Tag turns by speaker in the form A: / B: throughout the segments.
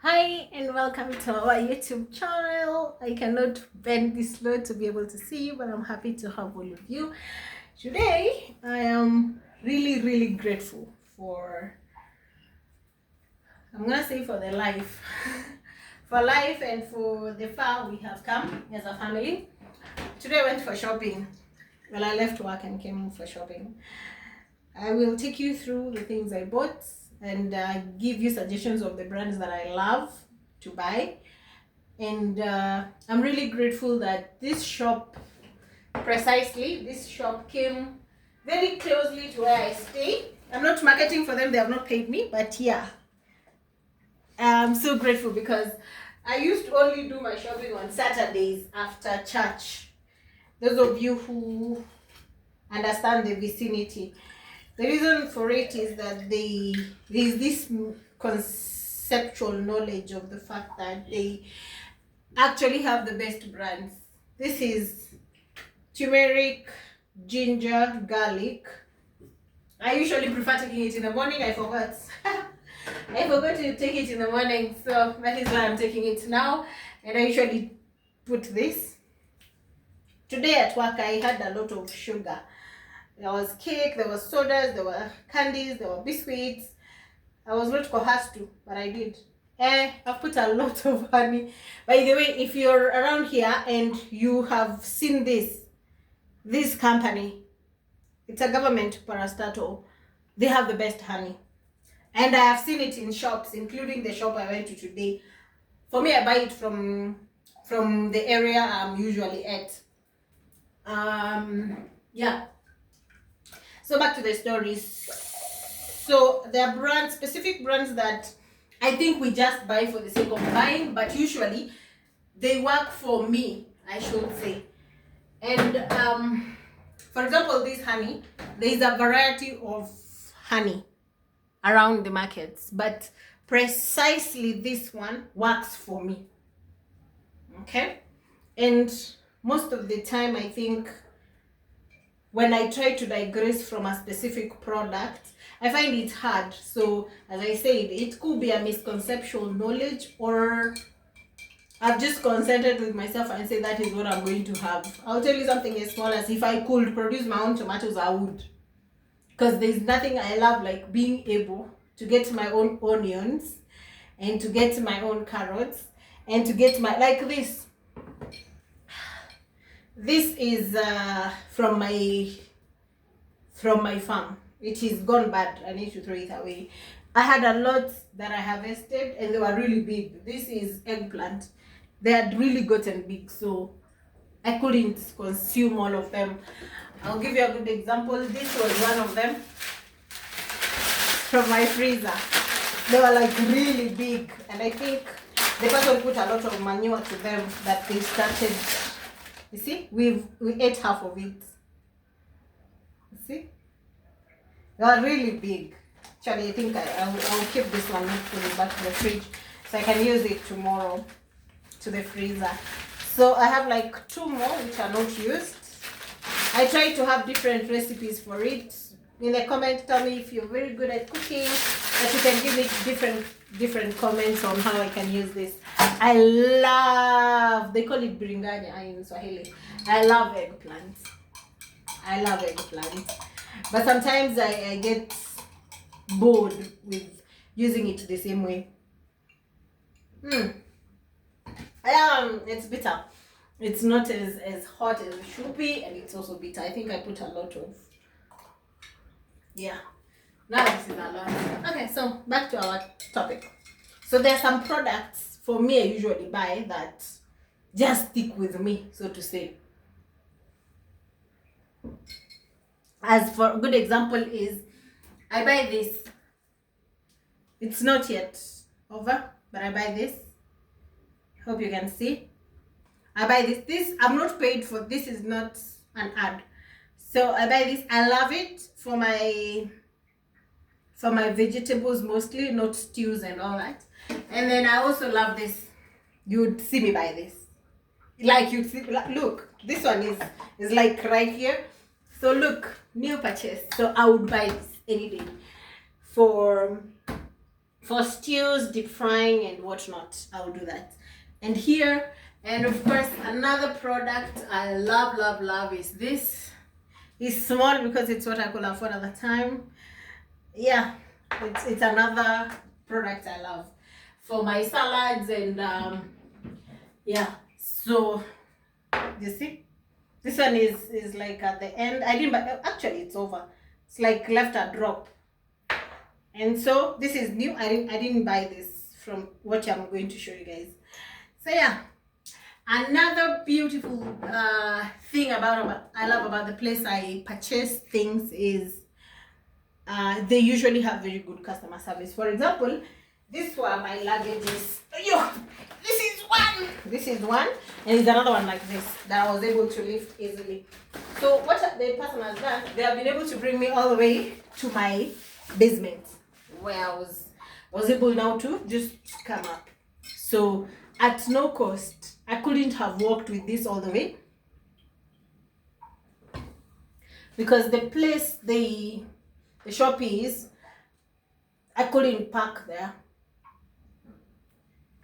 A: Hi and welcome to our YouTube channel. I cannot bend this low to be able to see you, but I'm happy to have all of you. Today, I am really grateful for, I'm gonna say for the life, for life and for the far we have come as a family. Today I went for shopping. Well, I left work and came for shopping. I will take you through the things I bought and give you suggestions of the brands that I love to buy. And I'm really grateful that this shop came very closely to where I stay. I'm not marketing for them, they have not paid me, but yeah, I'm so grateful because I used to only do my shopping on Saturdays after church. Those of you who understand the vicinity, the reason for it is that there is this conceptual knowledge of the fact that they actually have the best brands. This is turmeric, ginger, garlic. I usually prefer taking it in the morning. I forgot. I forgot to take it in the morning, so that is why I'm taking it now. And I usually put this. Today at work, I had a lot of sugar. There was cake, there was sodas, there were candies, there were biscuits. I was not coerced to, but I did. I've put a lot of honey. By the way, if you're around here and you have seen this company, it's a government parastatal. They have the best honey. And I have seen it in shops, including the shop I went to today. For me, I buy it from the area I'm usually at. Yeah. So back to the stories. So there are brands, specific brands that I think we just buy for the sake of buying, but usually they work for me, I should say. And for example, this honey, there is a variety of honey around the markets, but precisely this one works for me. Okay? And most of the time, I think when I try to digress from a specific product, I find it hard. So, as I said, it could be a misconceptual knowledge, or I've just concentrated with myself and say that is what I'm going to have. I'll tell you something as small as if I could produce my own tomatoes, I would. Because there's nothing I love like being able to get my own onions and to get my own carrots and to get my, like this. This is from my farm. It is gone bad. I need to throw it away. I had a lot that I harvested and they were really big. This is eggplant. They had really gotten big, so I couldn't consume all of them. I'll give you a good example. This was one of them from my freezer. They were like really big, and I think the person put a lot of manure to them that they started. You see, we ate half of it. You see, they are really big. Actually, I think I'll keep this one and put it back to the fridge so I can use it tomorrow to the freezer. So I have like 2 more which are not used. I try to have different recipes for it. In the comment, tell me if you're very good at cooking, that you can give me different comments on how I can use this. I love, they call it biringanya in Swahili. I love eggplant. I love eggplant. But sometimes I get bored with using it the same way. It's bitter. It's not as hot as it should be, and it's also bitter. I think I put a lot of, yeah. Now this is a lot. Okay, so back to our topic. So there are some products for me I usually buy that just stick with me, so to say. As for a good example is, I buy this. It's not yet over, but I buy this. Hope you can see. I buy this. This I'm not paid for. This is not an ad. So I buy this. I love it for my vegetables mostly, not stews and all that. And then I also love this. You'd see me buy this. Like you'd see, look, this one is like right here. So look, new purchase. So I would buy this any day for for stews, deep frying, and whatnot. I'll do that. And here, and of course, another product I love is this. It's small because it's what I could afford at the time. Yeah, it's another product I love for my salads and yeah. So you see, this one is like at the end. I didn't buy, actually it's over. It's like left a drop. And so this is new. I didn't buy this from what I'm going to show you guys. So yeah, another beautiful thing I love about the place I purchase things is they usually have very good customer service. For example, this were my luggages. Yo, this is one, and there's another one like this that I was able to lift easily. So what the person has done, they have been able to bring me all the way to my basement, where I was able now to just come up. So at no cost, I couldn't have walked with this all the way, because the place the shop is, I couldn't park there.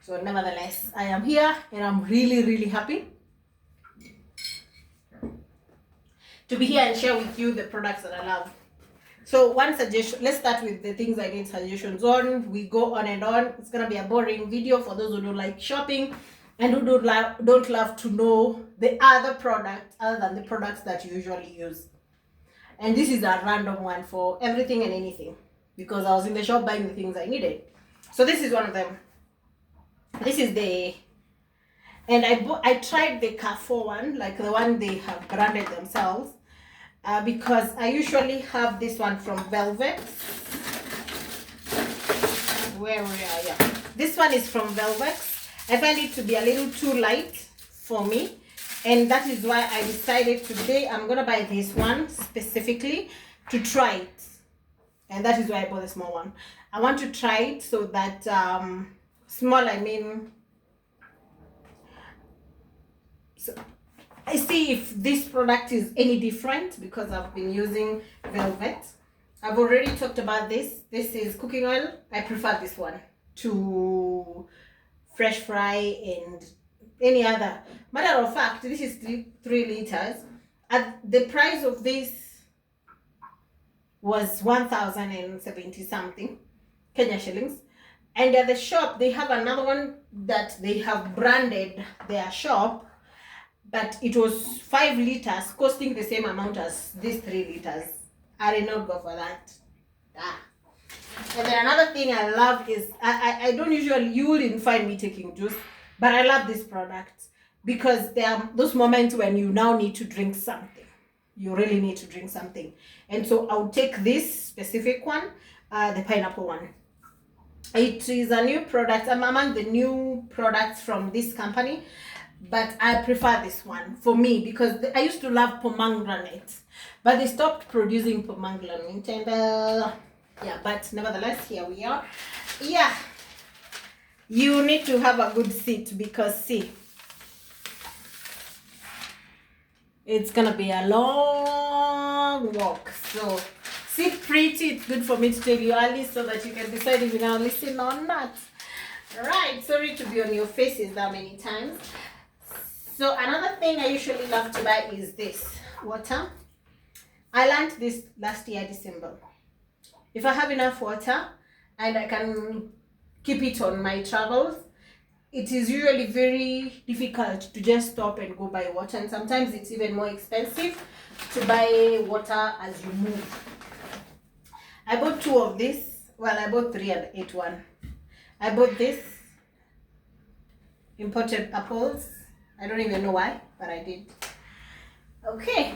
A: So nevertheless, I am here and I'm really happy to be here and share with you the products that I love. So one suggestion, let's start with the things I need suggestions on. We go on and on. It's gonna be a boring video for those who don't like shopping and who don't love to know the other products other than the products that you usually use. And this is a random one for everything and anything, because I was in the shop buying the things I needed. So this is one of them. This is and I tried the Carrefour one, like the one they have branded themselves, because I usually have this one from Velvet. Where we are, yeah. This one is from Velvet. I find it to be a little too light for me, and that is why I decided today I'm gonna buy this one specifically to try it. And that is why I bought the small one. I want to try it so that small, I mean, so I see if this product is any different, because I've been using Velvet. I've already talked about this. This is cooking oil. I prefer this one to fresh fry and any other. Matter of fact, this is 3 liters. At the price of this was 1,070 something Kenya shillings. And at the shop, they have another one that they have branded their shop, but it was 5 liters costing the same amount as this 3 liters. I did not go for that. And then another thing I love is, I don't usually, you wouldn't find me taking juice, but I love this product because there are those moments when you now need to drink something. You really need to drink something. And so I'll take this specific one, the pineapple one. It is a new product. I'm among the new products from this company, but I prefer this one for me because I used to love pomegranate, but they stopped producing pomegranate, and yeah, but nevertheless, here we are. Yeah, you need to have a good seat because see, it's gonna be a long walk, so sit pretty. It's good for me to tell you early so that you can decide if you're gonna listen or not. Right, sorry to be on your faces that many times. So another thing I usually love to buy is this water. I learned this last year, December. If I have enough water and I can keep it on my travels, it is usually very difficult to just stop and go buy water, and sometimes it's even more expensive to buy water as you move. I bought 2 of this. Well, I bought 3 and ate 1. I bought this imported apples. I don't even know why, but I did. Okay.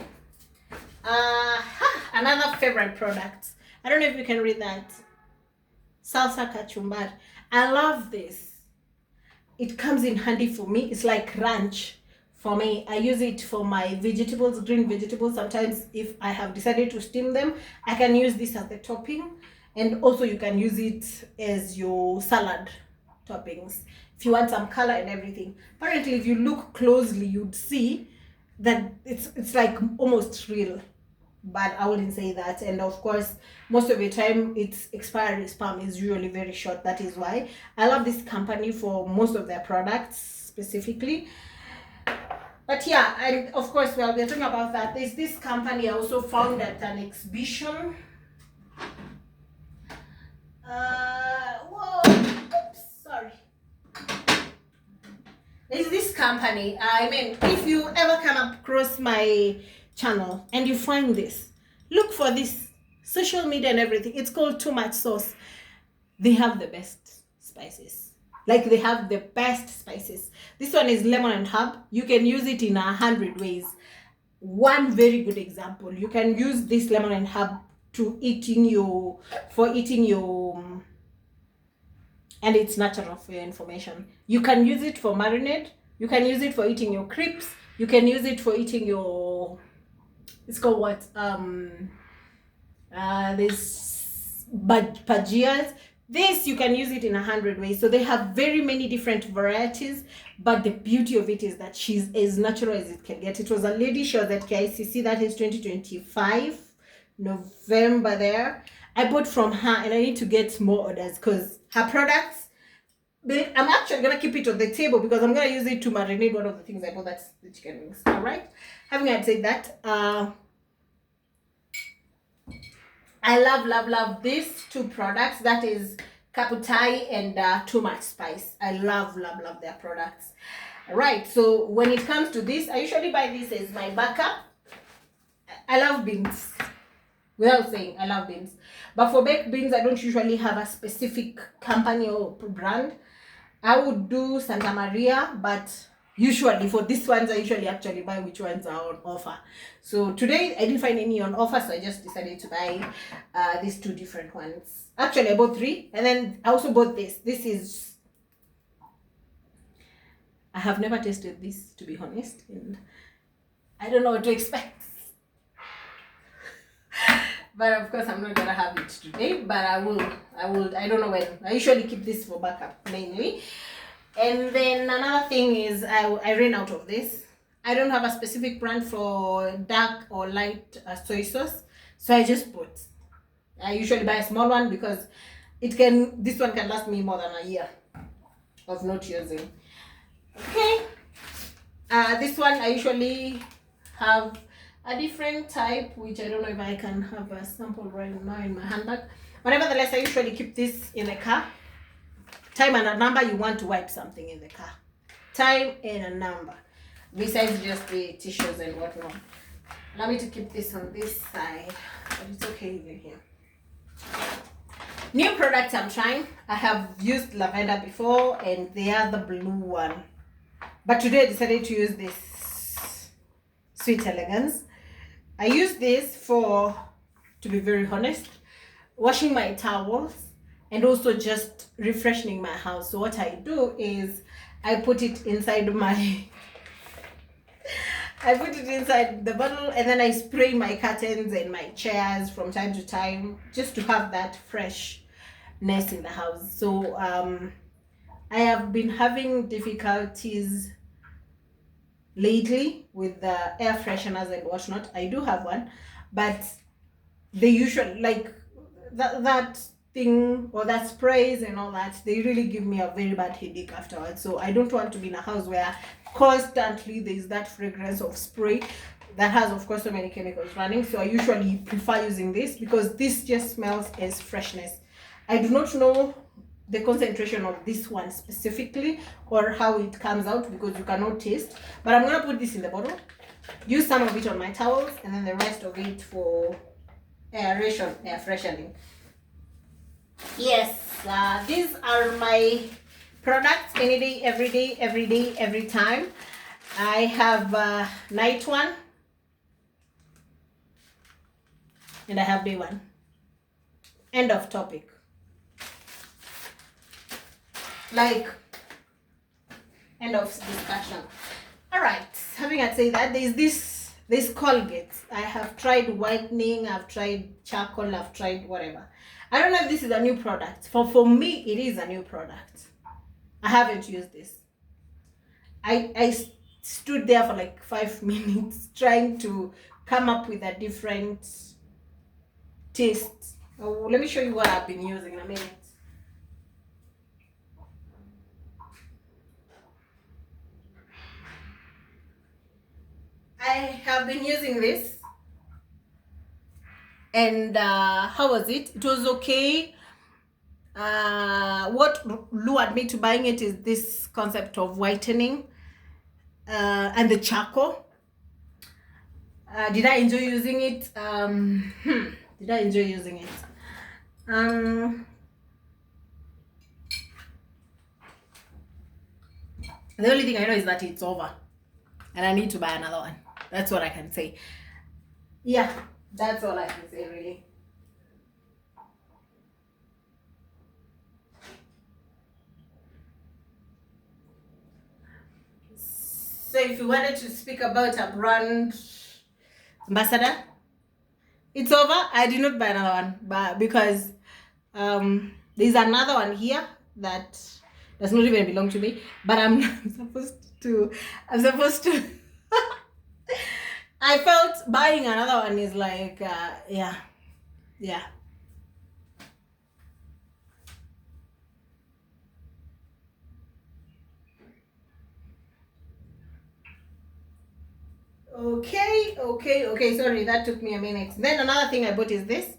A: Another favorite product. I don't know if you can read that. Salsa kachumbari. I love this. It comes in handy for me. It's like ranch for me. I use it for my vegetables, green vegetables. Sometimes if I have decided to steam them, I can use this as the topping. And also you can use it as your salad toppings if you want some color and everything. Apparently, if you look closely, you'd see that it's like almost real. but I wouldn't say that. And of course, most of the time, its expiry span is usually very short. That is why I love this company for most of their products specifically. But yeah, and of course, while we're talking about that, there's this company I also found at an exhibition. Whoa, oops, sorry. There's this company. I mean, if you ever come across my channel and you find this, look for this social media and everything. It's called Too Much Sauce. They have the best spices. Like, they have the best spices. This one is lemon and herb. You can use it in 100 ways. One very good example, you can use this lemon and herb to eating your and it's natural for your information. You can use it for marinade. You can use it for eating your crepes. You can use it for eating your, it's called what? This bhajias. This, you can use it in 100 ways. So they have very many different varieties, but the beauty of it is that she's as natural as it can get. It was a lady, she was at KICC, that is 2025, November there. I bought from her and I need to get more orders because her products, I'm actually going to keep it on the table because I'm going to use it to marinate one of the things I bought, that's the chicken wings. All right. Having said that, I love these two products. That is Kaputai and Too Much Spice. I love their products. All right. So when it comes to this, I usually buy this as my backup. I love beans. Without saying, I love beans. But for baked beans, I don't usually have a specific company or brand. I would do Santa Maria, but usually for these ones, I usually actually buy which ones are on offer. So today, I didn't find any on offer, so I just decided to buy these two different ones. Actually, I bought 3, and then I also bought this. This is, I have never tasted this, to be honest, and I don't know what to expect. But of course, I'm not gonna have it today, but I will, I don't know when. I usually keep this for backup mainly. And then another thing is I ran out of this. I don't have a specific brand for dark or light soy sauce, so I just bought. I usually buy a small one because this one can last me more than a year of not using. Okay. This one I usually have a different type, which I don't know if I can have a sample right now in my handbag. But nevertheless, I usually keep this in the car. Time and a number, you want to wipe something in the car. Time and a number. Besides just the tissues and whatnot. Allow me to keep this on this side, but it's okay even here. New products I'm trying. I have used lavender before, and they are the blue one. But today I decided to use this Sweet Elegance. I use this for, to be very honest, washing my towels and also just refreshing my house. So what I do is I put it inside I put it inside the bottle, and then I spray my curtains and my chairs from time to time just to have that freshness in the house. So I have been having difficulties lately with the air fresheners and whatnot. I do have one, but they usually, like that thing or that sprays and all that, they really give me a very bad headache afterwards. So I don't want to be in a house where constantly there's that fragrance of spray that has, of course, so many chemicals running. So I usually prefer using this because this just smells as freshness. I do not know the concentration of this one specifically or how it comes out because you cannot taste, but I'm gonna put this in the bottle, use some of it on my towels, and then the rest of it for air freshening. Yes, these are my products any day, every time. I have night one and I have day one. End of topic. Like, end of discussion. All right, having I say that, there's Colgate. I have tried whitening, I've tried charcoal, I've tried whatever. I don't know if this is a new product. For me, it is a new product. I haven't used this. I stood there for like 5 minutes trying to come up with a different taste. Oh, let me show you what I've been using in a minute. I have been using this, and how was it? It was okay. What lured me to buying it is this concept of whitening and the charcoal. Did I enjoy using it? Did I enjoy using it? The only thing I know is that it's over and I need to buy another one. That's what I can say. Yeah, that's all I can say, really. So if you wanted to speak about a brand ambassador, it's over. I did not buy another one, but because there's another one here that does not even belong to me, but I'm supposed to I felt buying another one is like yeah. Okay, sorry, that took me a minute. Then another thing I bought is this.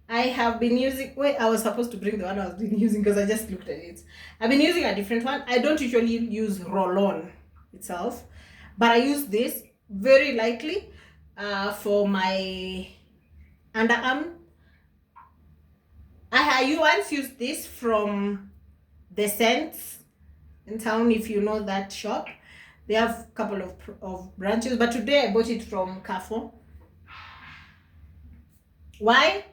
A: I have been using, wait, I was supposed to bring the one I was been using because I just looked at it. I've been using a different one. I don't usually use roll-on itself, but I use this very lightly for my underarm. I once used this from the Scents in town, if you know that shop. They have a couple of branches, but today I bought it from Carrefour. Why?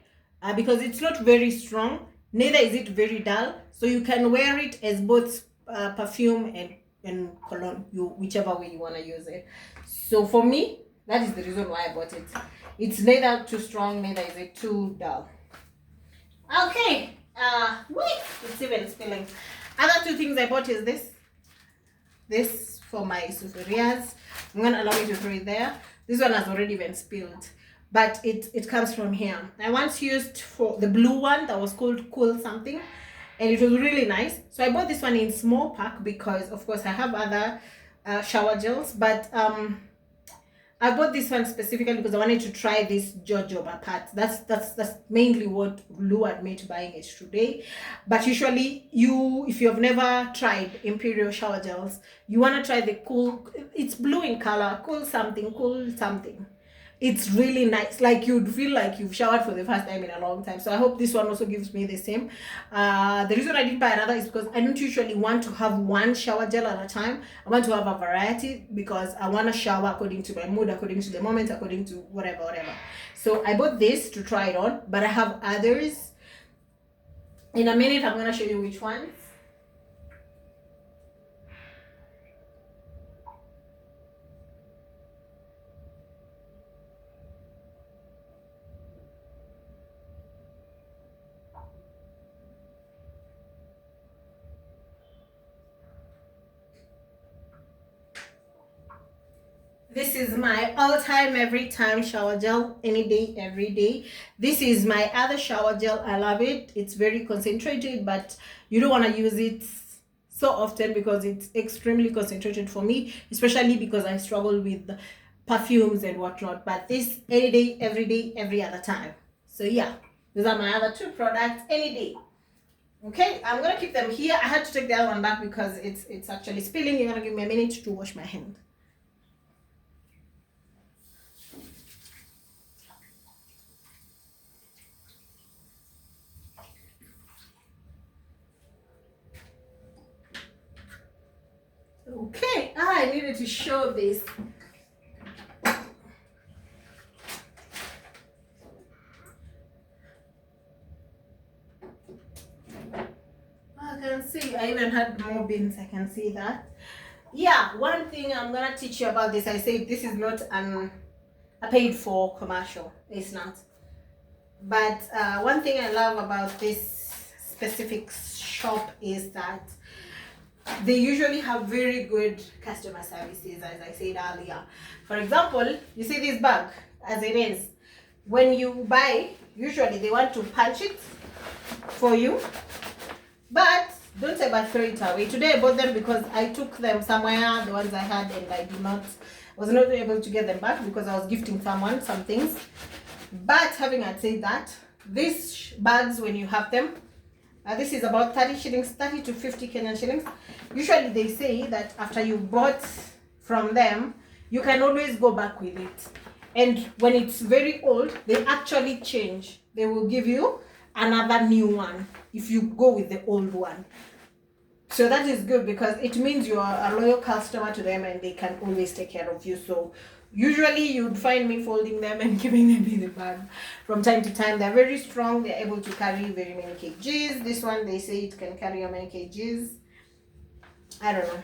A: Because it's not very strong, neither is it very dull, so you can wear it as both perfume and cologne, whichever way you want to use it. So for me, that is the reason why I bought it. It's neither too strong, neither is it too dull. Okay, wait, it's even spilling. Other two things I bought is this for my souvenirs. I'm gonna allow you to throw it there. This one has already been spilled, but it comes from here. I once used for the blue one that was called Cool Something, and it was really nice. So I bought this one in small pack because of course I have other shower gels, but I bought this one specifically because I wanted to try this jojoba part. That's mainly what lured me to buying it today. But usually if you have never tried Imperial shower gels, you want to try the cool, it's blue in color, cool something. It's really nice. Like you'd feel like you've showered for the first time in a long time. So I hope this one also gives me the same. The reason I didn't buy another is because I don't usually want to have one shower gel at a time. I want to have a variety because I want to shower according to my mood, according to the moment, according to whatever. So I bought this to try it on, but I have others. In a minute, I'm going to show you which ones. This is my all-time, every time shower gel, any day, every day. This is my other shower gel. I love it. It's very concentrated, but you don't want to use it so often because it's extremely concentrated for me, especially because I struggle with perfumes and whatnot. But this, any day, every other time. So yeah, these are my other two products, any day. Okay, I'm gonna keep them here. I had to take the other one back because it's actually spilling. You're gonna give me a minute to wash my hand. Okay, I needed to show this. I can see, I even had more bins, I can see that. Yeah, one thing I'm gonna teach you about this, I say this is not a paid for commercial, it's not. But one thing I love about this specific shop is that they usually have very good customer services, as I said earlier. For example, you see this bag as it is. When you buy, usually they want to punch it for you, but don't ever throw it away. Today I bought them because I took them somewhere, the ones I had, and I was not able to get them back because I was gifting someone some things. But having said that, these bags, when you have them, this is about 30 shillings, 30 to 50 Kenyan shillings. Usually they say that after you bought from them, you can always go back with it. And when it's very old, they actually change. They will give you another new one if you go with the old one. So that is good because it means you are a loyal customer to them and they can always take care of you. So usually you'd find me folding them and giving them in the bag from time to time. They're very strong. They're able to carry very many kgs. This one, they say it can carry how many kgs? I don't know.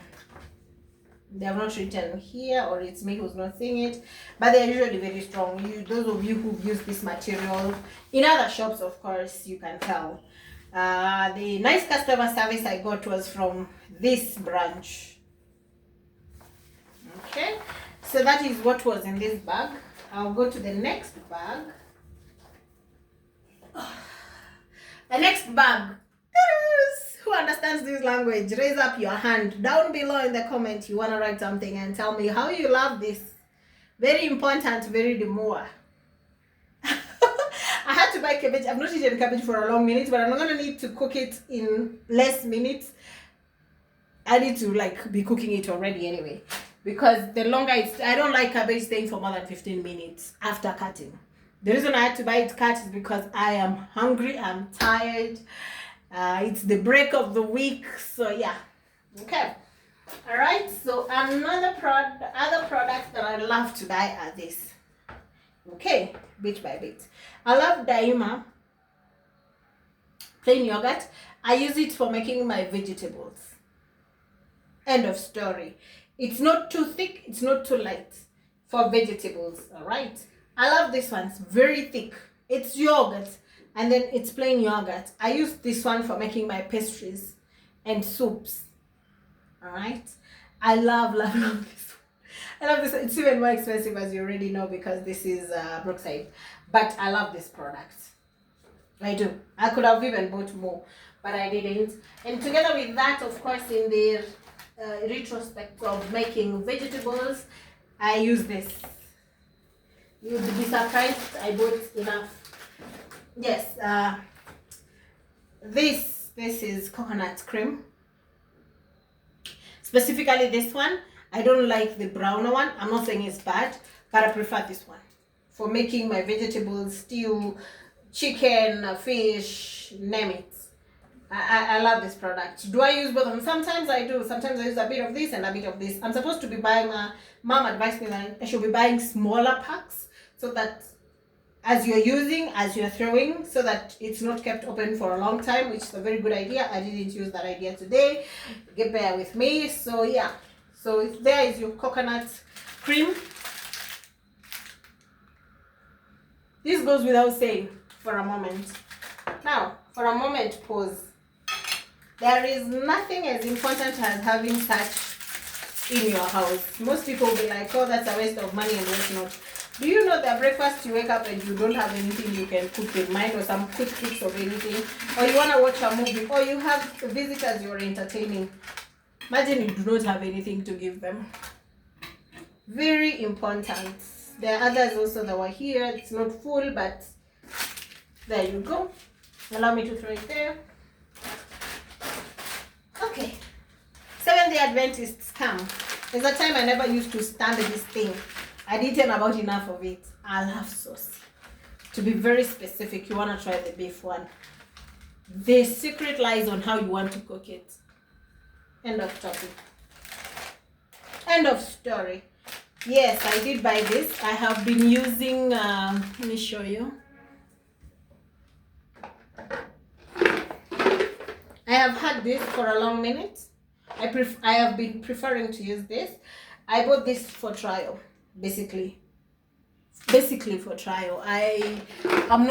A: They have not written here, or it's me who's not seeing it, but they're usually very strong. Those of you who've used this material in other shops, of course, you can tell. The nice customer service I got was from this branch. Okay, so that is what was in this bag. I'll go to the next bag. The next bag. Who understands this language? Raise up your hand down below in the comment. You want to write something and tell me how you love this. Very important, very demure. I had to buy cabbage. I've not eaten cabbage for a long minute, but I'm not going to need to cook it in less minutes. I need to be cooking it already anyway. Because the longer I don't like cabbage staying for more than 15 minutes after cutting. The reason I had to buy it cut is because I am hungry, I'm tired. It's the break of the week, so yeah. Okay. All right. So other products that I love to buy are this. Okay, bit by bit. I love Daima plain yogurt. I use it for making my vegetables. End of story. It's not too thick. It's not too light for vegetables. All right. I love this one. It's very thick. It's yogurt. And then it's plain yogurt. I use this one for making my pastries and soups. Alright? I love this one. I love this. It's even more expensive, as you already know, because this is Brookside. But I love this product. I do. I could have even bought more, but I didn't. And together with that, of course, in the retrospect of making vegetables, I use this. You'd be surprised I bought enough. Yes, this is coconut cream. Specifically this one. I don't like the brown one. I'm not saying it's bad, but I prefer this one for making my vegetables, stew, chicken, fish, name it. I love this product. Do I use both of them? Sometimes I do. Sometimes I use a bit of this and a bit of this. I'm supposed to be buying, mom advised me that I should be buying smaller packs so that as you're throwing, so that it's not kept open for a long time, which is a very good idea. I didn't use that idea today. Bear with me. So yeah, so there is your coconut cream. This goes without saying for a moment. Now, for a moment, pause. There is nothing as important as having such in your house. Most people will be like, oh, that's a waste of money and whatnot. Do you know that breakfast you wake up and you don't have anything you can cook in mind, or some quick fix of anything, or you want to watch a movie, or you have visitors you're entertaining? Imagine you do not have anything to give them. Very important. There are others also that were here. It's not full, but there you go. Allow me to throw it there. Okay. Seventh-day Adventists come. There's a time I never used to stand this thing. I'd eaten about enough of it. I love sauce. To be very specific, you want to try the beef one. The secret lies on how you want to cook it. End of topic. End of story. Yes, I did buy this. I have been using, let me show you. I have had this for a long minute. I have been preferring to use this. I bought this for trial. Basically for trial. I'm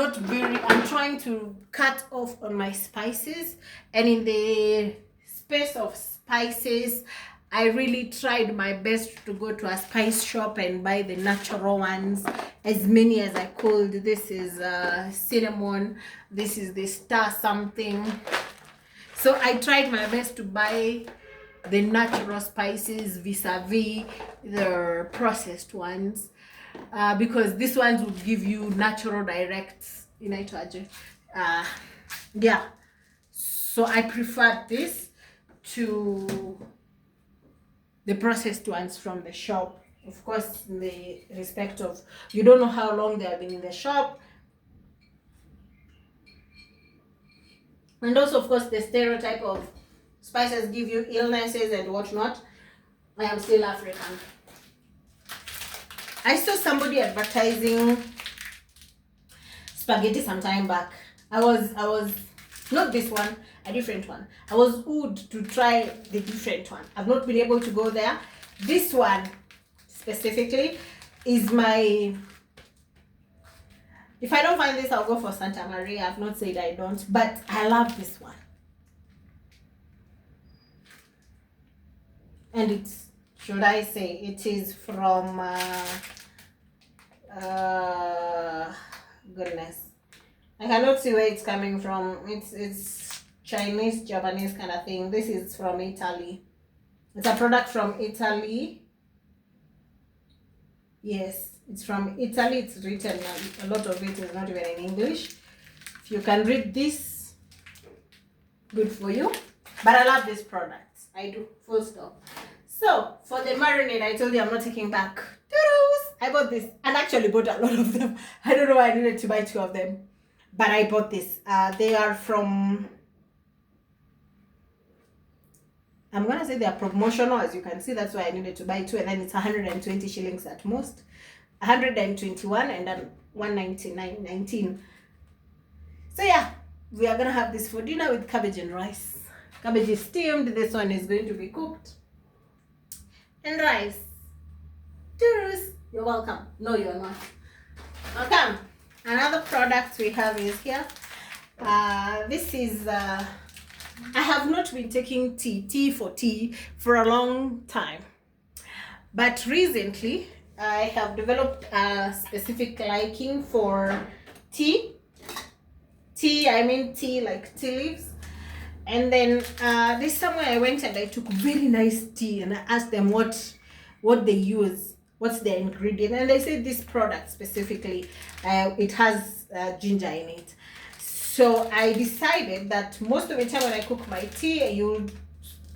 A: trying to cut off on my spices, and in the space of spices. I really tried my best to go to a spice shop and buy the natural ones, as many as I could. This is cinnamon. This is the star something. So I tried my best to buy the natural spices vis-a-vis the processed ones, because these ones would give you natural direct yeah. So I preferred this to the processed ones from the shop. Of course, in the respect of, you don't know how long they have been in the shop. And also, of course, the stereotype of spices give you illnesses and whatnot. I am still African. I saw somebody advertising spaghetti some time back. I was not this one, a different one. I was good to try the different one. I've not been able to go there. This one specifically is my, if I don't find this, I'll go for Santa Maria. I've not said I don't, but I love this one. And it's, should I say, it is from goodness, I cannot see where it's coming from. It's Chinese, Japanese kind of thing. This is from Italy. It's a product from Italy. Yes, it's from Italy. It's written, a lot of it is not even in English. If you can read this, good for you. But I love this product. I do, full stop. So for the marinade, I told you I'm not taking back. Toodles! I bought this and actually bought a lot of them. I don't know why I needed to buy 2 of them, but I bought this. They are from, I'm gonna say they are promotional, as you can see. That's why I needed to buy 2, and then it's 120 shillings at most, 121, and then 199.19. So yeah, we are gonna have this for dinner with cabbage and rice. Cabbage is steamed. This one is going to be cooked, and rice. Toodles! You're welcome. No, you're not. Okay. Another product we have is here. This is I have not been taking tea for a long time, but recently I have developed a specific liking for tea. I mean tea like tea leaves. And then this summer I went and I took very nice tea, and I asked them what they use, what's the ingredient, and they said this product specifically, it has ginger in it. So I decided that most of the time when I cook my tea, you'll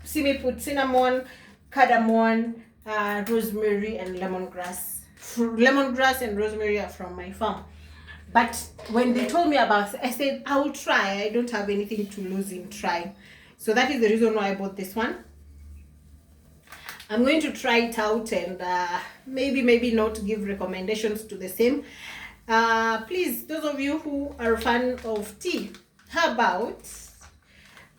A: see me put cinnamon, cardamom, rosemary, and lemongrass. Lemongrass and rosemary are from my farm. But when they told me about it, I said, I will try. I don't have anything to lose in trying. So that is the reason why I bought this one. I'm going to try it out and maybe not give recommendations to the same. Please, those of you who are a fan of tea, how about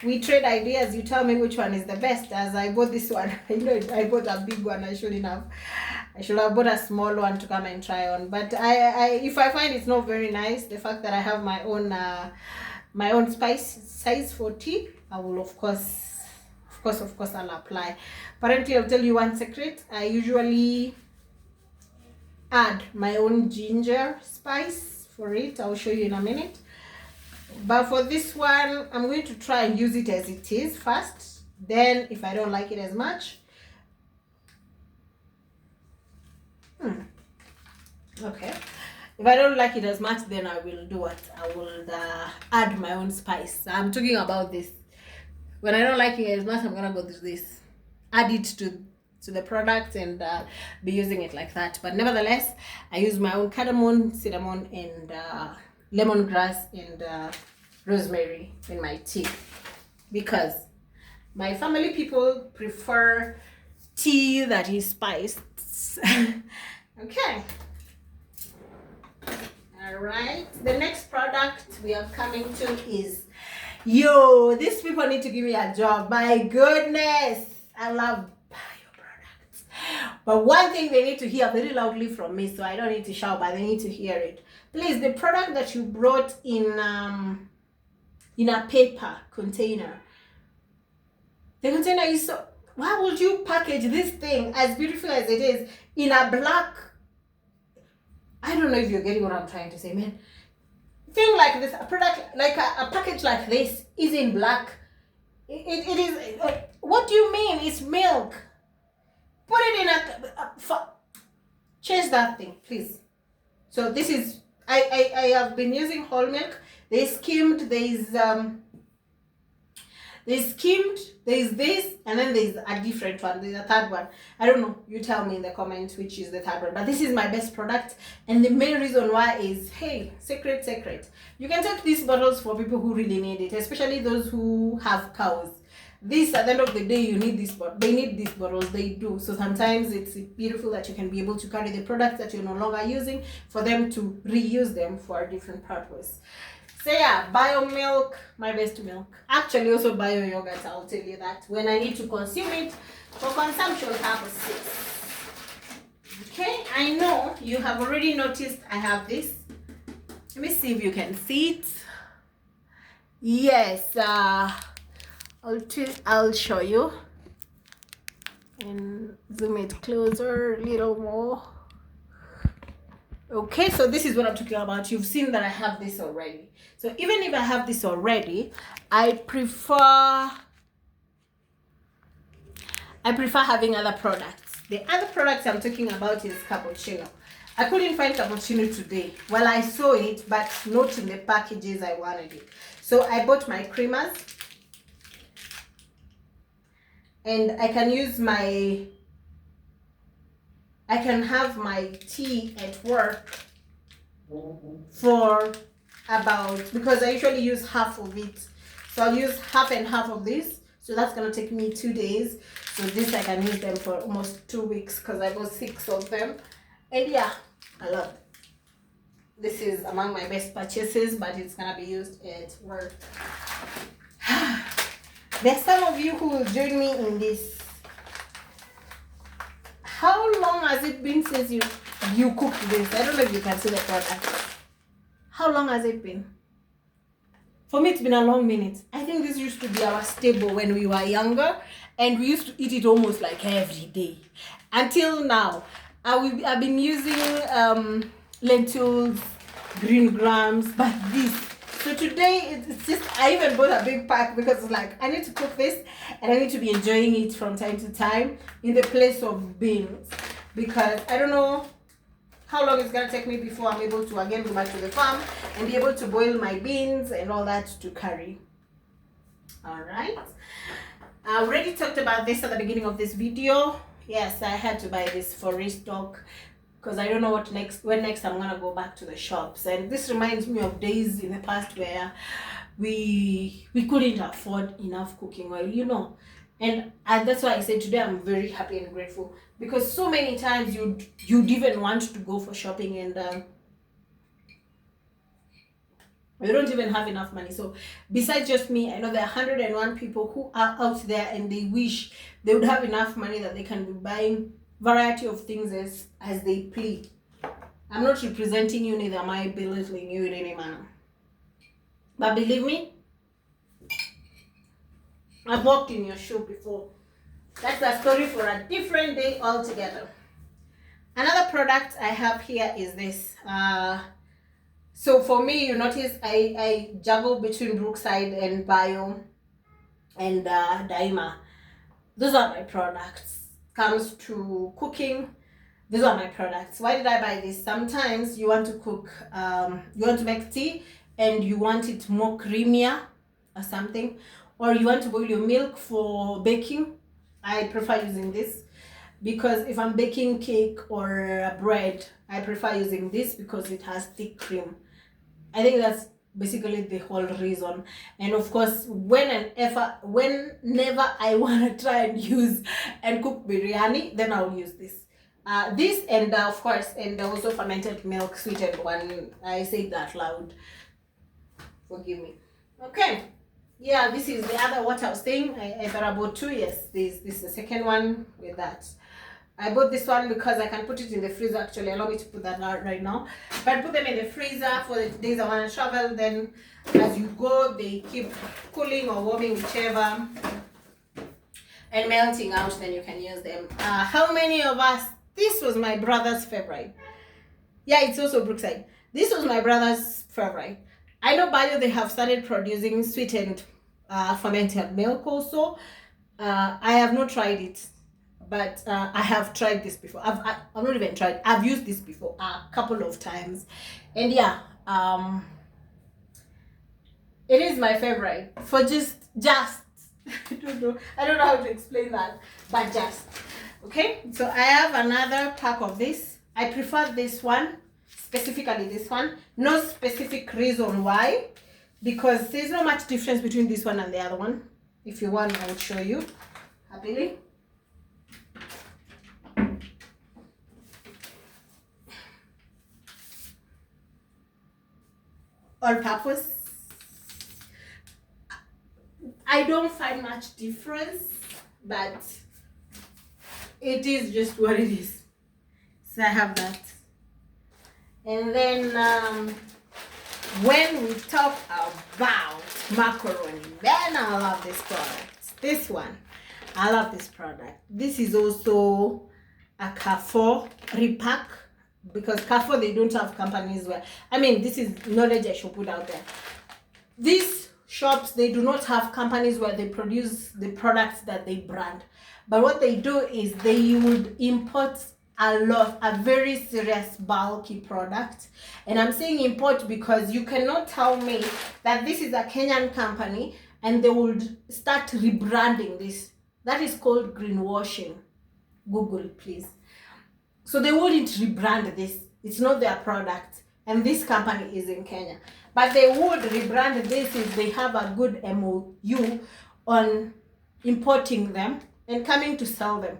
A: we trade ideas? You tell me which one is the best. As I bought this one, I know I bought a big one. I should have bought a small one to come and try on. But if I find it's not very nice, the fact that I have my own spice size for tea, I will of course I'll apply. Apparently, I'll tell you one secret. I usually add my own ginger spice for it. I'll show you in a minute. But for this one, I'm going to try and use it as it is first. Then if I don't like it as much, okay, if I don't like it as much, then I will do what? I will add my own spice. I'm talking about this. When I don't like it as much, I'm gonna go to this, add it to the product, and be using it like that. But nevertheless, I use my own cardamom, cinnamon, and lemongrass and rosemary in my tea, because my family people prefer tea that is spiced. Okay. All right. The next product we are coming to is, these people need to give me a job. My goodness, I love bio products. But one thing they need to hear very loudly from me, so I don't need to shout, but they need to hear it. Please, the product that you brought in a paper container, The container is so, why would you package this thing as beautiful as it is in a black, I don't know if you're getting what I'm trying to say, man. Thing like this, a product like a package like this is in black. It is, what do you mean? It's milk. Put it in change that thing, please. So this is, I have been using whole milk. There's skimmed, there's skimmed, there's this, and then there's a different one. There's a third one. I don't know. You tell me in the comments which is the third one. But this is my best product. And the main reason why is, hey, secret. You can take these bottles for people who really need it, especially those who have cows. This, at the end of the day, you need this, but they need these bottles. They do. So sometimes it's beautiful that you can be able to carry the products that you're no longer using for them to reuse them for a different purpose. So yeah, bio milk, my best milk. Actually also bio yogurt, I'll tell you that, when I need to consume it for consumption purposes. Okay, I know you have already noticed I have this. Let me see if you can see it. Yes, I'll show you and zoom it closer a little more. Okay, so this is what I'm talking about. You've seen that I have this already. So even if I have this already, I prefer having other products. The other products I'm talking about is cappuccino. I couldn't find cappuccino today. Well, I saw it, but not in the packages I wanted it. So I bought my creamers. And I can have my tea at work for about, because I usually use half of it. So I'll use half and half of this. So that's going to take me 2 days. So this I can use them for almost 2 weeks because I bought 6 of them. And yeah, I love it. This is among my best purchases, but it's going to be used at work. There's some of you who will join me in this. How long has it been since you cooked this? I don't know if you can see the product. How long has it been? For me, it's been a long minute. I think this used to be our staple when we were younger, and we used to eat it almost like every day. Until now, I've been using lentils, green grams, but this. So today, it's just, I even bought a big pack because it's like, I need to cook this and I need to be enjoying it from time to time in the place of beans. Because I don't know how long it's going to take me before I'm able to again go back to the farm and be able to boil my beans and all that to curry. Alright. I already talked about this at the beginning of this video. Yes, I had to buy this for restock, because I don't know when next I'm gonna go back to the shops. And this reminds me of days in the past where we couldn't afford enough cooking oil, you know. And that's why I said today I'm very happy and grateful, because so many times you'd even want to go for shopping and we don't even have enough money. So besides just me, I know there are 101 people who are out there and they wish they would have enough money that they can be buying variety of things as they please. I'm not representing you, neither am I belittling you in any manner. But believe me, I've walked in your shoe before. That's a story for a different day altogether. Another product I have here is this. So for me, you notice I juggle between Brookside and Bio and Daima. Those are my products. Comes to cooking, these are my products. Why did I buy this? Sometimes you want to cook, you want to make tea and you want it more creamier or something, or you want to boil your milk for baking. I prefer using this because if I'm baking cake or bread, I prefer using this because it has thick cream. I think that's basically the whole reason. And of course, whenever I want to try and use and cook biryani, then I'll use this. This and of course, and also fermented milk, sweetened one. I said that loud. Forgive me. Okay. Yeah, this is the other what I was saying. I thought about 2 years. This is the second one with that. I bought this one because I can put it in the freezer. Actually, allow me to put that out right now. But put them in the freezer for the days I want to travel. Then as you go, they keep cooling or warming, whichever. and melting out, then you can use them. How many of us, this was my brother's favorite. Yeah, it's also Brookside. This was my brother's favorite. I know Bayo, they have started producing sweetened fermented milk also. I have not tried it, but I have tried this before. I've not even tried. I've used this before a couple of times, and yeah, it is my favorite for just I don't know how to explain that, but just okay. So I have another pack of this. I prefer this one, specifically this one. No specific reason why, because there's not much difference between this one and the other one. If you want, I will show you happily. All purpose. I don't find much difference, but it is just what it is. So I have that. And then when we talk about macaroni, then I love this product. This one, I love this product. This is also a Carrefour repack, because Carrefour, they don't have companies where, I mean, this is knowledge I should put out there. These shops, they do not have companies where they produce the products that they brand. But what they do is they would import a very serious bulky product. And I'm saying import because you cannot tell me that this is a Kenyan company and they would start rebranding this. That is called greenwashing. Google, please. So they wouldn't rebrand this. It's not their product. And this company is in Kenya. But they would rebrand this if they have a good MOU on importing them and coming to sell them.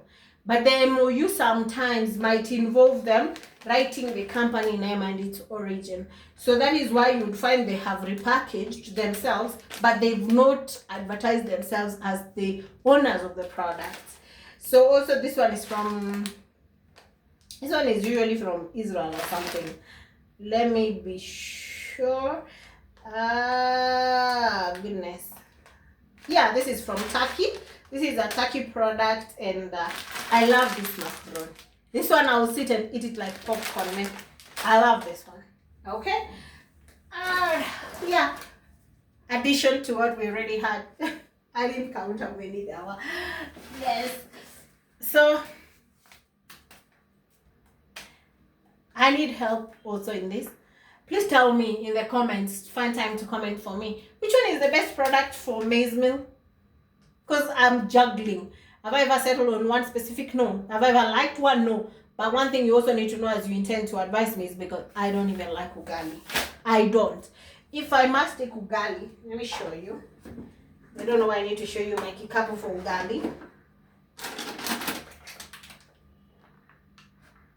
A: But the MOU sometimes might involve them writing the company name and its origin. So that is why you would find they have repackaged themselves, but they've not advertised themselves as the owners of the product. So also this one is usually from Israel or something. Let me be sure. Goodness. Yeah, this is from Turkey. This is a Turkey product, and I love this macaron. This one I will sit and eat it like popcorn. I love this one. Okay. Yeah. Addition to what we already had. I didn't count how many there were. Yes. So I need help also in this. Please tell me in the comments, find time to comment for me, which one is the best product for maize meal? Because I'm juggling. Have I ever settled on one specific? No. Have I ever liked one? No. But one thing you also need to know as you intend to advise me is because I don't even like ugali. I don't. If I must take ugali, let me show you. I don't know why I need to show you my kikapu for ugali.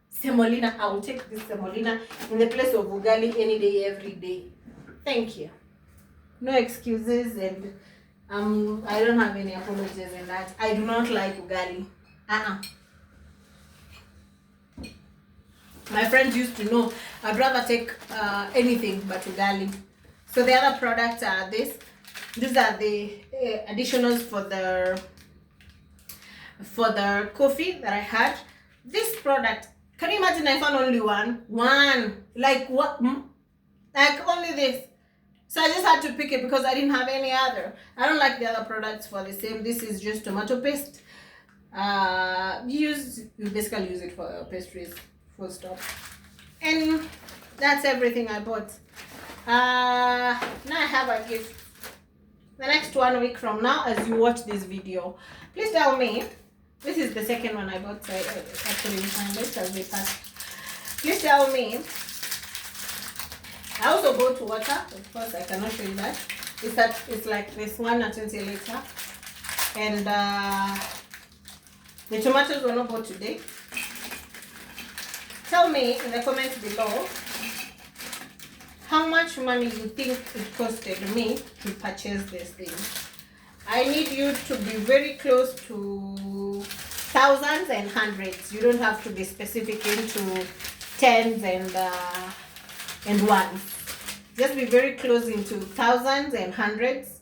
A: Semolina, I will take this semolina in the place of ugali any day, every day. Thank you. No excuses, and I don't have any apologies in that. I do not like ugali. My friends used to know I'd rather take anything but ugali. So the other products are this. These are the additionals for the coffee that I had. This product, can you imagine I found only one? Like what? Like only this. So I just had to pick it because I didn't have any other. I don't like the other products for the same. This is just tomato paste. You basically use it for pastries, full stop. And that's everything I bought. Now I have a gift. The next 1 week from now, as you watch this video, please tell me. This is the second one I bought. So I actually find it as we pack. Please tell me. I also bought water. Of course, I cannot show you that. It's like this 120 liter, and the tomatoes were not bought today. Tell me in the comments below how much money you think it costed me to purchase this thing. I need you to be very close to thousands and hundreds. You don't have to be specific into tens and ones. Just be very close into thousands and hundreds.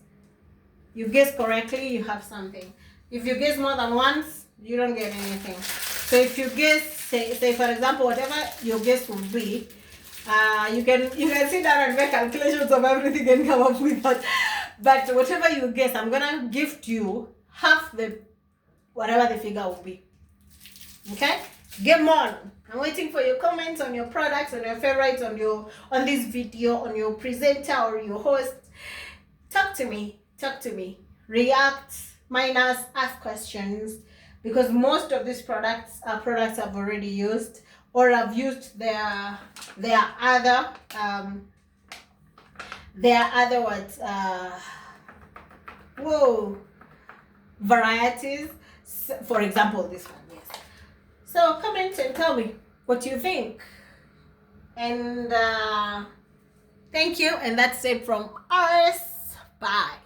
A: You guess correctly, you have something. If you guess more than once, you don't get anything. So if you guess, say for example, whatever your guess will be, you can sit down and make calculations of everything and come up with that. But whatever you guess, I'm gonna gift you half the whatever the figure will be. Okay? Game on. I'm waiting for your comments on your products, on your favorites, on this video, on your presenter or your host. Talk to me. React, minus, ask questions, because most of these products are products I've already used, or I've used their other varieties. For example, this one, yes. So comment and tell me what you think. And thank you. And that's it from us. Bye.